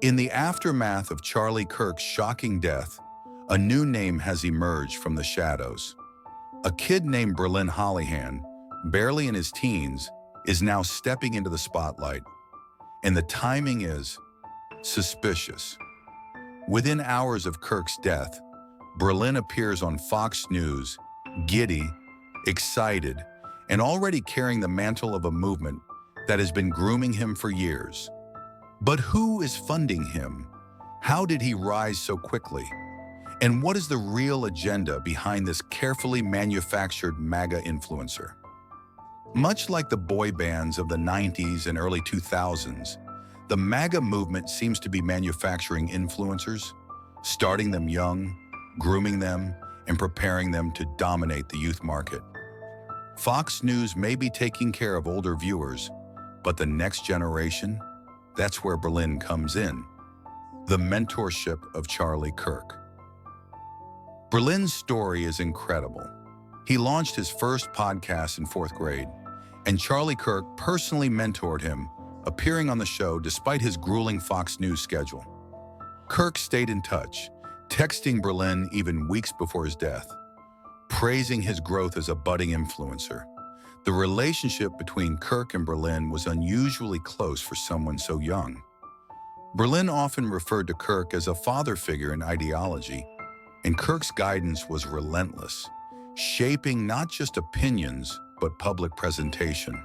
In the aftermath of Charlie Kirk's shocking death, a new name has emerged from the shadows. A kid named Brilyn Hollyhand, barely in his teens, is now stepping into the spotlight. And the timing is suspicious. Within hours of Kirk's death, Brilyn appears on Fox News, giddy, excited, and already carrying the mantle of a movement that has been grooming him for years. But who is funding him? How did he rise so quickly? And what is the real agenda behind this carefully manufactured MAGA influencer? Much like the boy bands of the 90s and early 2000s, the MAGA movement seems to be manufacturing influencers, starting them young, grooming them, and preparing them to dominate the youth market. Fox News may be taking care of older viewers, but the next generation, that's where Brilyn comes in. The mentorship of Charlie Kirk. Brilyn's story is incredible. He launched his first podcast in 4th grade, and Charlie Kirk personally mentored him, appearing on the show despite his grueling Fox News schedule. Kirk stayed in touch, texting Brilyn even weeks before his death, praising his growth as a budding influencer. The relationship between Kirk and Brilyn was unusually close for someone so young. Brilyn often referred to Kirk as a father figure in ideology, and Kirk's guidance was relentless, shaping not just opinions, but public presentation.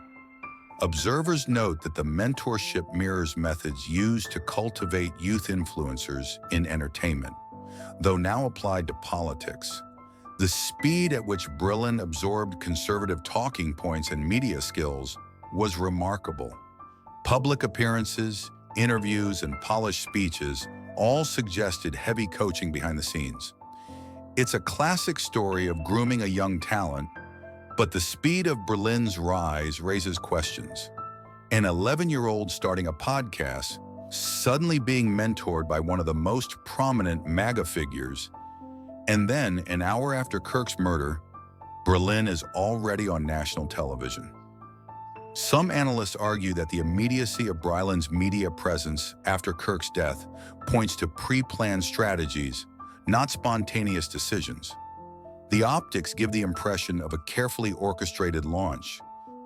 Observers note that the mentorship mirrors methods used to cultivate youth influencers in entertainment, though now applied to politics. The speed at which Brilyn absorbed conservative talking points and media skills was remarkable. Public appearances, interviews, and polished speeches all suggested heavy coaching behind the scenes. It's a classic story of grooming a young talent, but the speed of Brilyn's rise raises questions. An 11-year-old starting a podcast, suddenly being mentored by one of the most prominent MAGA figures, and then, an hour after Kirk's murder, Brilyn is already on national television. Some analysts argue that the immediacy of Brilyn's media presence after Kirk's death points to pre-planned strategies, not spontaneous decisions. The optics give the impression of a carefully orchestrated launch,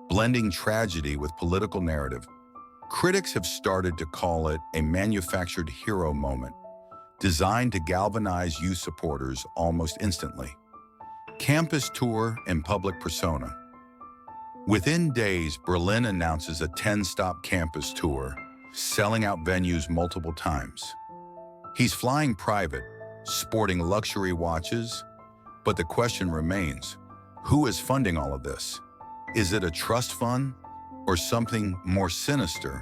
blending tragedy with political narrative. Critics have started to call it a manufactured hero moment, designed to galvanize youth supporters almost instantly. Campus tour and public persona. Within days, Brilyn announces a 10-stop campus tour, selling out venues multiple times. He's flying private, sporting luxury watches, but the question remains, who is funding all of this? Is it a trust fund or something more sinister?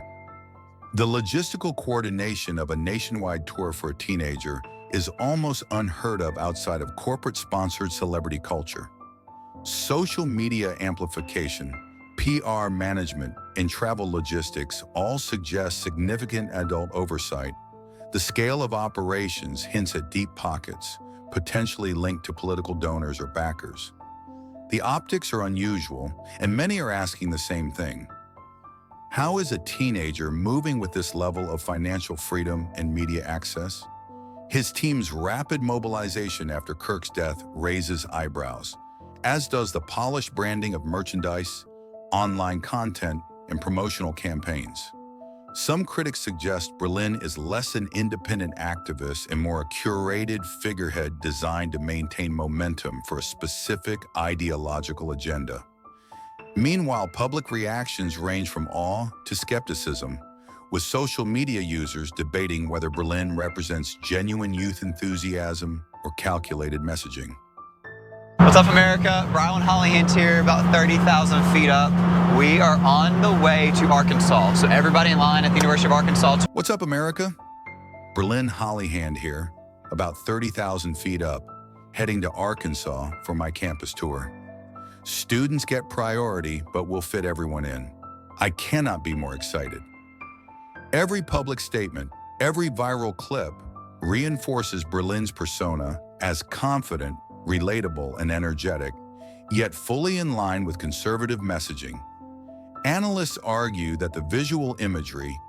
The logistical coordination of a nationwide tour for a teenager is almost unheard of outside of corporate-sponsored celebrity culture. Social media amplification, PR management, and travel logistics all suggest significant adult oversight. The scale of operations hints at deep pockets, potentially linked to political donors or backers. The optics are unusual, and many are asking the same thing. How is a teenager moving with this level of financial freedom and media access? His team's rapid mobilization after Kirk's death raises eyebrows, as does the polished branding of merchandise, online content, and promotional campaigns. Some critics suggest Brilyn is less an independent activist and more a curated figurehead designed to maintain momentum for a specific ideological agenda. Meanwhile, public reactions range from awe to skepticism, with social media users debating whether Brilyn represents genuine youth enthusiasm or calculated messaging. What's up, America? Brilyn Hollyhand here, about 30,000 feet up. We are on the way to Arkansas, so everybody in line at the University of Arkansas. What's up, America? Brilyn Hollyhand here, about 30,000 feet up, heading to Arkansas for my campus tour. Students get priority, but we'll fit everyone in. I cannot be more excited. Every public statement, every viral clip reinforces Brilyn's persona as confident, relatable, and energetic, yet fully in line with conservative messaging. Analysts argue that the visual imagery,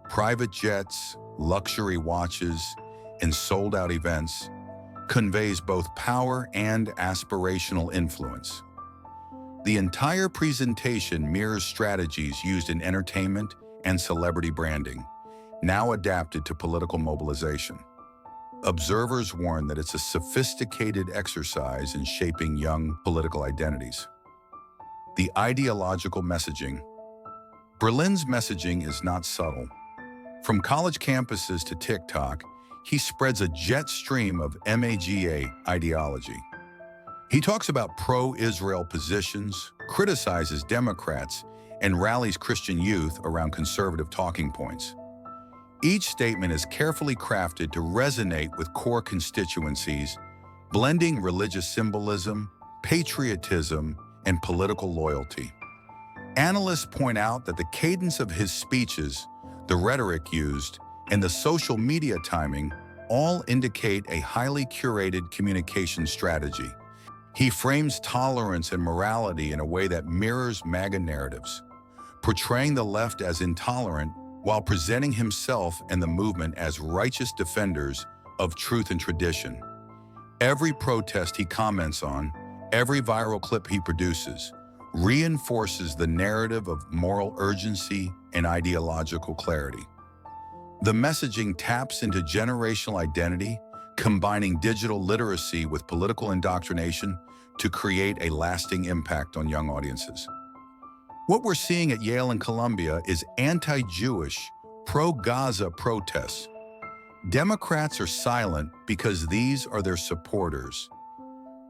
private jets, luxury watches, and sold-out events, conveys both power and aspirational influence. The entire presentation mirrors strategies used in entertainment and celebrity branding, now adapted to political mobilization. Observers warn that it's a sophisticated exercise in shaping young political identities. The ideological messaging. Brilyn's messaging is not subtle. From college campuses to TikTok, he spreads a jet stream of MAGA ideology. He talks about pro-Israel positions, criticizes Democrats, and rallies Christian youth around conservative talking points. Each statement is carefully crafted to resonate with core constituencies, blending religious symbolism, patriotism, and political loyalty. Analysts point out that the cadence of his speeches, the rhetoric used, and the social media timing all indicate a highly curated communication strategy. He frames tolerance and morality in a way that mirrors MAGA narratives, portraying the left as intolerant while presenting himself and the movement as righteous defenders of truth and tradition. Every protest he comments on, every viral clip he produces, reinforces the narrative of moral urgency and ideological clarity. The messaging taps into generational identity, combining digital literacy with political indoctrination to create a lasting impact on young audiences. What we're seeing at Yale and Columbia is anti-Jewish, pro-Gaza protests. Democrats are silent because these are their supporters.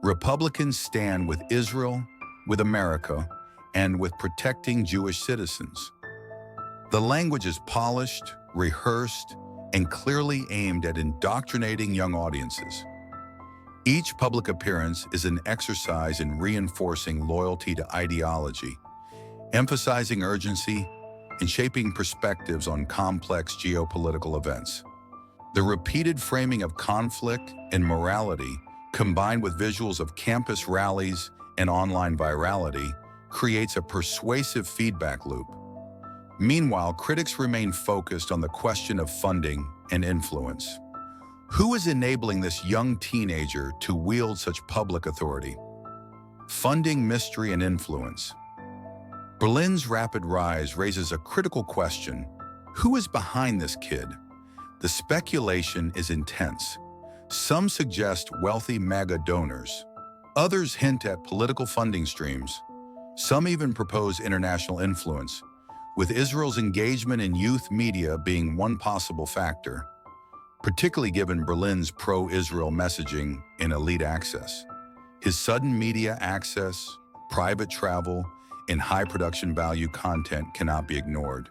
Republicans stand with Israel, with America, and with protecting Jewish citizens. The language is polished, rehearsed, and clearly aimed at indoctrinating young audiences. Each public appearance is an exercise in reinforcing loyalty to ideology, emphasizing urgency, and shaping perspectives on complex geopolitical events. The repeated framing of conflict and morality, combined with visuals of campus rallies and online virality, creates a persuasive feedback loop. Meanwhile, critics remain focused on the question of funding and influence. Who is enabling this young teenager to wield such public authority? Funding, mystery, and influence. Brilyn's rapid rise raises a critical question. Who is behind this kid? The speculation is intense. Some suggest wealthy MAGA donors. Others hint at political funding streams. Some even propose international influence, with Israel's engagement in youth media being one possible factor, particularly given Brilyn's pro-Israel messaging and elite access. His sudden media access, private travel, and high production value content cannot be ignored.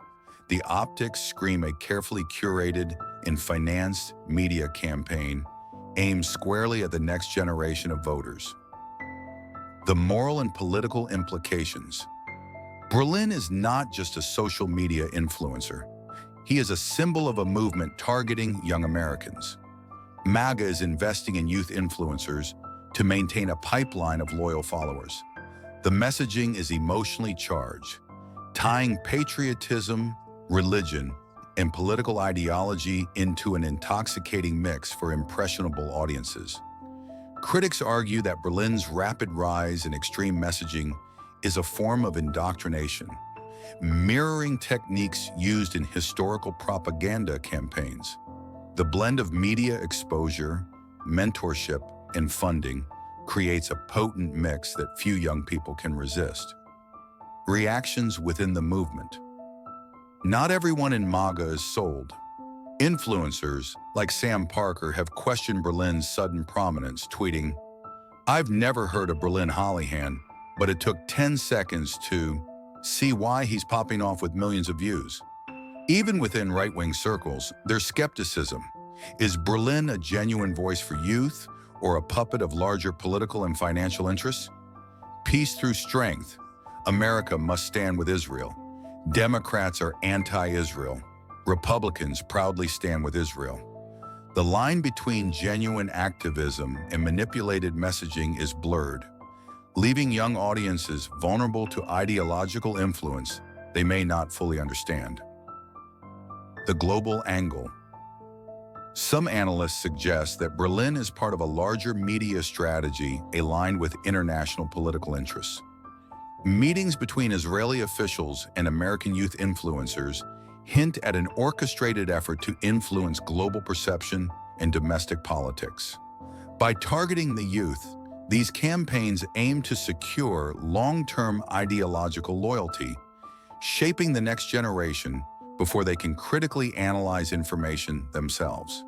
The optics scream a carefully curated and financed media campaign aimed squarely at the next generation of voters. The moral and political implications. Brilyn is not just a social media influencer. He is a symbol of a movement targeting young Americans. MAGA is investing in youth influencers to maintain a pipeline of loyal followers. The messaging is emotionally charged, tying patriotism, religion, and political ideology into an intoxicating mix for impressionable audiences. Critics argue that Brilyn's rapid rise in extreme messaging is a form of indoctrination, mirroring techniques used in historical propaganda campaigns. The blend of media exposure, mentorship, and funding creates a potent mix that few young people can resist. Reactions within the movement. Not everyone in MAGA is sold. Influencers, like Sam Parker, have questioned Brilyn's sudden prominence, tweeting, "I've never heard of Brilyn Hollyhand, but it took 10 seconds to see why he's popping off with millions of views." Even within right-wing circles, there's skepticism. Is Brilyn a genuine voice for youth or a puppet of larger political and financial interests? Peace through strength. America must stand with Israel. Democrats are anti-Israel. Republicans proudly stand with Israel. The line between genuine activism and manipulated messaging is blurred, leaving young audiences vulnerable to ideological influence they may not fully understand. The global angle. Some analysts suggest that Brilyn is part of a larger media strategy aligned with international political interests. Meetings between Israeli officials and American youth influencers hint at an orchestrated effort to influence global perception and domestic politics. By targeting the youth, these campaigns aim to secure long-term ideological loyalty, shaping the next generation before they can critically analyze information themselves.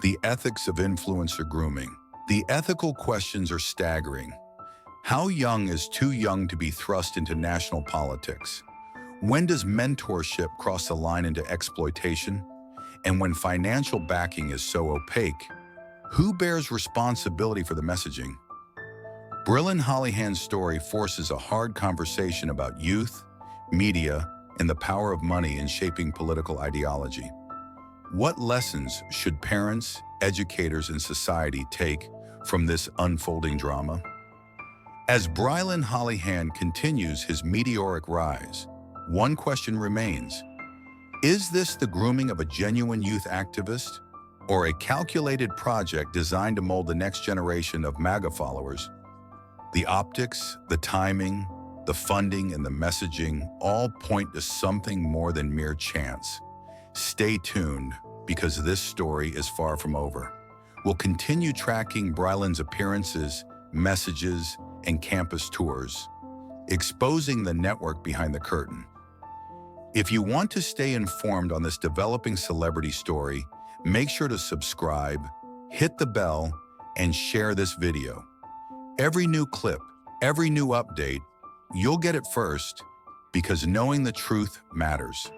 The ethics of influencer grooming. The ethical questions are staggering. How young is too young to be thrust into national politics? When does mentorship cross the line into exploitation? And when financial backing is so opaque, who bears responsibility for the messaging? Brilyn Hollyhand's story forces a hard conversation about youth, media, and the power of money in shaping political ideology. What lessons should parents, educators, and society take from this unfolding drama? As Brilyn Hollyhand continues his meteoric rise, one question remains. Is this the grooming of a genuine youth activist, or a calculated project designed to mold the next generation of MAGA followers? The optics, the timing, the funding, and the messaging all point to something more than mere chance. Stay tuned, because this story is far from over. We'll continue tracking Brilyn's appearances, messages, and campus tours, exposing the network behind the curtain. If you want to stay informed on this developing celebrity story, make sure to subscribe, hit the bell, and share this video. Every new clip, every new update, you'll get it first, because knowing the truth matters.